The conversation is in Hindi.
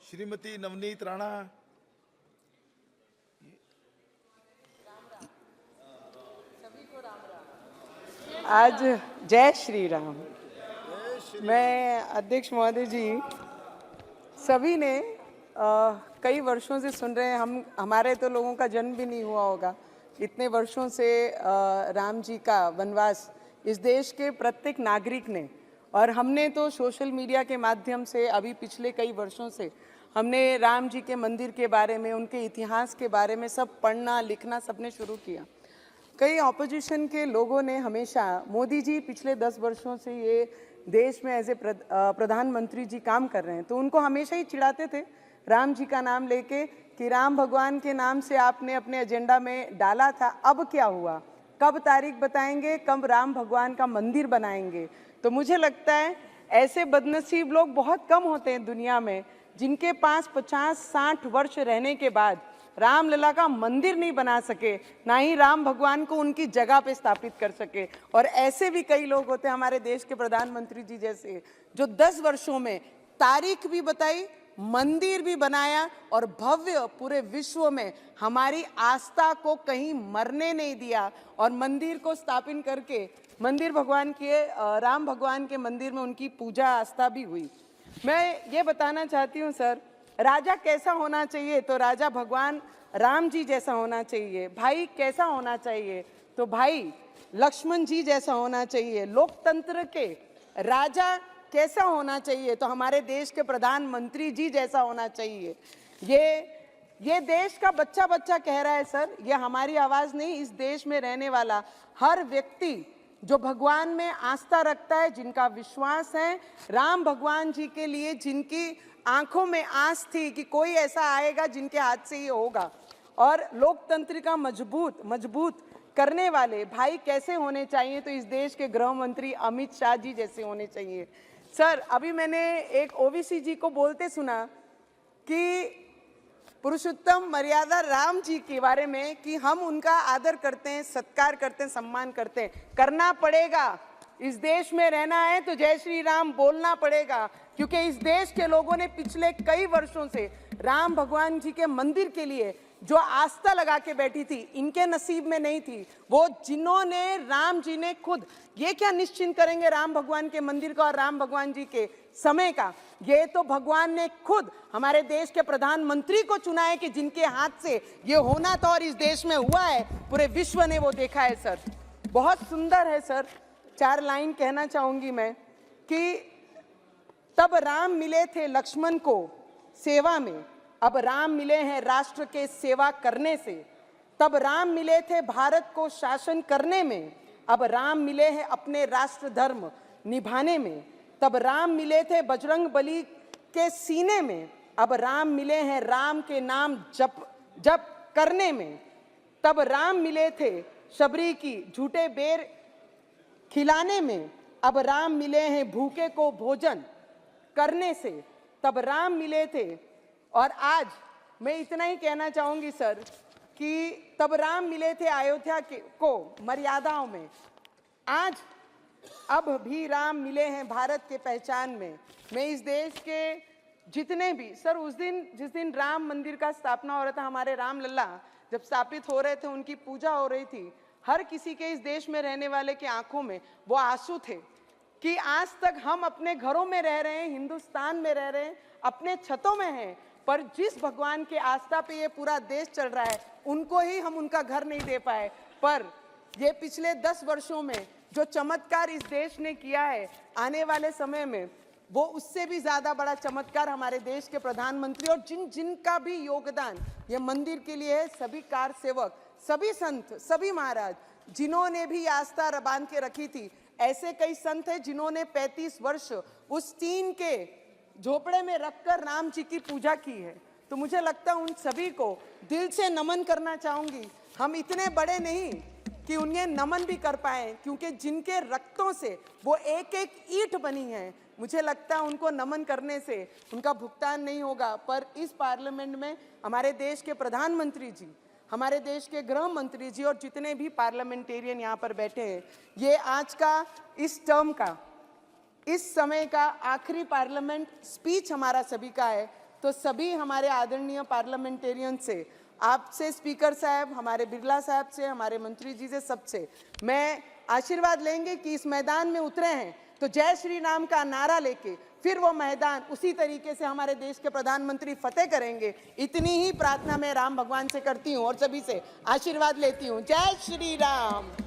श्रीमती नवनीत राणा। आज जय श्री राम। मैं अध्यक्ष महोदय जी, सभी ने कई वर्षों से सुन रहे हैं। हमारे तो लोगों का जन्म भी नहीं हुआ होगा, इतने वर्षों से राम जी का वनवास इस देश के प्रत्येक नागरिक ने, और हमने तो सोशल मीडिया के माध्यम से अभी पिछले कई वर्षों से हमने राम जी के मंदिर के बारे में, उनके इतिहास के बारे में सब पढ़ना लिखना सबने शुरू किया। कई ऑपोजिशन के लोगों ने हमेशा, मोदी जी पिछले 10 वर्षों से ये देश में एज ए प्रधानमंत्री जी काम कर रहे हैं, तो उनको हमेशा ही चिढ़ाते थे राम जी का नाम लेके कि राम भगवान के नाम से आपने अपने एजेंडा में डाला था, अब क्या हुआ, कब तारीख बताएंगे, कब राम भगवान का मंदिर बनाएंगे। तो मुझे लगता है ऐसे बदनसीब लोग बहुत कम होते हैं दुनिया में, जिनके पास 50-60 वर्ष रहने के बाद रामलला का मंदिर नहीं बना सके, ना ही राम भगवान को उनकी जगह पे स्थापित कर सके। और ऐसे भी कई लोग होते हैं हमारे देश के प्रधानमंत्री जी जैसे, जो 10 वर्षों में तारीख भी बताई, मंदिर भी बनाया और भव्य पूरे विश्व में हमारी आस्था को कहीं मरने नहीं दिया, और मंदिर को स्थापित करके मंदिर भगवान के, राम भगवान के मंदिर में उनकी पूजा आस्था भी हुई। मैं ये बताना चाहती हूँ सर, राजा कैसा होना चाहिए, तो राजा भगवान राम जी जैसा होना चाहिए। भाई कैसा होना चाहिए, तो भाई लक्ष्मण जी जैसा होना चाहिए। लोकतंत्र के राजा कैसा होना चाहिए, तो हमारे देश के प्रधानमंत्री जी जैसा होना चाहिए। ये देश का बच्चा बच्चा कह रहा है सर, ये हमारी आवाज नहीं, इस देश में रहने वाला हर व्यक्ति जो भगवान में आस्था रखता है, जिनका विश्वास है राम भगवान जी के लिए, जिनकी आंखों में आस थी कि कोई ऐसा आएगा जिनके हाथ से ये होगा, और लोकतंत्र का मजबूत करने वाले भाई कैसे होने चाहिए, तो इस देश के गृह मंत्री अमित शाह जी जैसे होने चाहिए। सर, अभी मैंने एक ओवीसी जी को बोलते सुना कि पुरुषोत्तम मर्यादा राम जी के बारे में कि हम उनका आदर करते हैं, सत्कार करते हैं, सम्मान करते हैं। करना पड़ेगा, इस देश में रहना है तो जय श्री राम बोलना पड़ेगा, क्योंकि इस देश के लोगों ने पिछले कई वर्षों से राम भगवान जी के मंदिर के लिए जो आस्था लगा के बैठी थी, इनके नसीब में नहीं थी। वो जिन्होंने, राम जी ने खुद ये क्या निश्चिंत करेंगे राम भगवान के मंदिर का और राम भगवान जी के समय का, ये तो भगवान ने खुद हमारे देश के प्रधानमंत्री को चुना है कि जिनके हाथ से ये होना था, और इस देश में हुआ है, पूरे विश्व ने वो देखा है। सर बहुत सुंदर है सर, 4 लाइन कहना चाहूंगी मैं कि तब राम मिले थे लक्ष्मण को सेवा में, अब राम मिले हैं राष्ट्र के सेवा करने से। तब राम मिले थे भारत को शासन करने में, अब राम मिले हैं अपने राष्ट्र धर्म निभाने में। तब राम मिले थे बजरंग बली के सीने में, अब राम मिले हैं राम के नाम जप करने में। तब राम मिले थे शबरी की झूठे बेर खिलाने में, अब राम मिले हैं भूखे को भोजन करने से। तब राम मिले थे, और आज मैं इतना ही कहना चाहूंगी सर कि तब राम मिले थे अयोध्या को मर्यादाओं में, आज अब भी राम मिले हैं भारत के पहचान में। मैं इस देश के जितने भी सर, उस दिन जिस दिन राम मंदिर का स्थापना हो रहा था, हमारे राम लल्ला जब स्थापित हो रहे थे, उनकी पूजा हो रही थी, हर किसी के, इस देश में रहने वाले के आंखों में वो आंसू थे कि आज तक हम अपने घरों में रह रहे हैं, हिंदुस्तान में रह रहे हैं, अपने छतों में हैं, पर जिस भगवान के आस्था पे ये पूरा देश चल रहा है, उनको ही हम उनका घर नहीं दे पाए। पर ये पिछले 10 वर्षों में जो चमत्कार इस देश ने किया है, आने वाले समय में वो उससे भी ज्यादा बड़ा चमत्कार हमारे देश के प्रधानमंत्री और जिनका भी योगदान ये मंदिर के लिए है, सभी कार सेवक, सभी संत, सभी महाराज, जिन्होंने भी आस्था बांध के रखी थी। ऐसे कई संत हैं जिन्होंने 35 वर्ष उस टीन के झोपड़े में रखकर राम जी की पूजा की है। तो मुझे लगता है उन सभी को दिल से नमन करना चाहूंगी। हम इतने बड़े नहीं कि उन्हें नमन भी कर पाए, क्योंकि जिनके रक्तों से वो एक एक ईंट बनी है, मुझे लगता है उनको नमन करने से उनका भुगतान नहीं होगा। पर इस पार्लियामेंट में हमारे देश के प्रधानमंत्री जी, हमारे देश के गृह मंत्री जी और जितने भी पार्लियामेंटेरियन यहाँ पर बैठे हैं, ये आज का, इस टर्म का, इस समय का आखिरी पार्लियामेंट स्पीच हमारा सभी का है। तो सभी हमारे आदरणीय पार्लियामेंटेरियन से, आपसे स्पीकर साहब, हमारे बिरला साहब से, हमारे मंत्री जी से, सबसे मैं आशीर्वाद लेंगे कि इस मैदान में उतरे हैं तो जय श्री राम का नारा लेके फिर वो मैदान उसी तरीके से हमारे देश के प्रधानमंत्री फतेह करेंगे। इतनी ही प्रार्थना मैं राम भगवान से करती हूँ और सभी से आशीर्वाद लेती हूँ। जय श्री राम।